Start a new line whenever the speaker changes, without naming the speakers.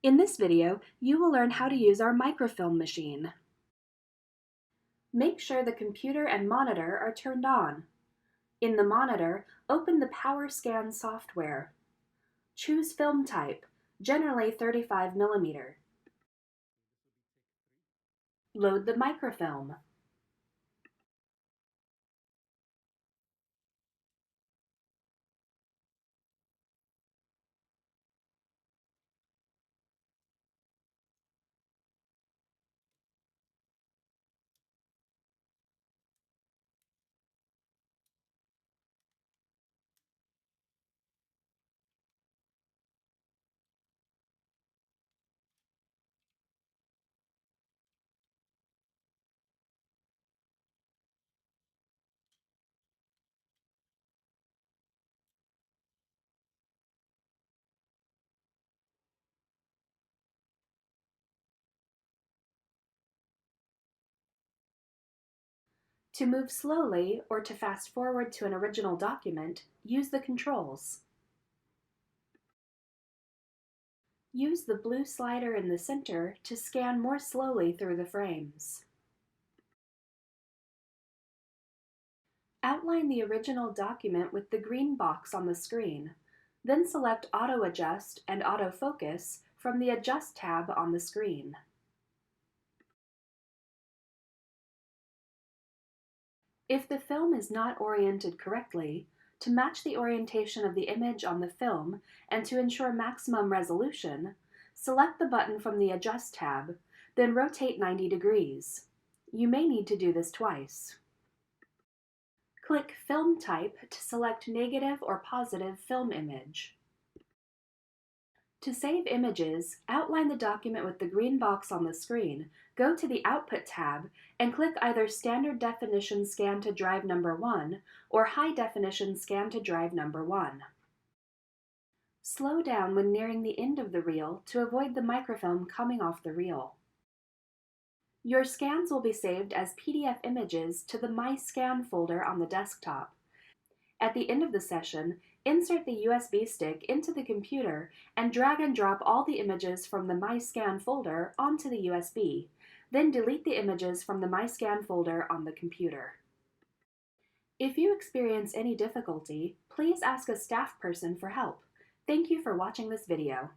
In this video, you will learn how to use our microfilm machine. Make sure the computer and monitor are turned on. In the monitor, open the Power Scan software. Choose film type, generally 35mm. Load the microfilm. To move slowly or to fast forward to an original document, use the controls. Use the blue slider in the center to scan more slowly through the frames. Outline the original document with the green box on the screen, then select Auto Adjust and Auto Focus from the Adjust tab on the screen. If the film is not oriented correctly, to match the orientation of the image on the film and to ensure maximum resolution, select the button from the Adjust tab, then rotate 90 degrees. You may need to do this twice. Click Film Type to select negative or positive film image. To save images, outline the document with the green box on the screen, go to the Output tab, and click either Standard Definition Scan to Drive Number 1 or High Definition Scan to Drive Number 1. Slow down when nearing the end of the reel to avoid the microfilm coming off the reel. Your scans will be saved as PDF images to the My Scan folder on the desktop. At the end of the session, insert the USB stick into the computer and drag and drop all the images from the My Scan folder onto the USB. Then delete the images from the My Scan folder on the computer. If you experience any difficulty, please ask a staff person for help. Thank you for watching this video.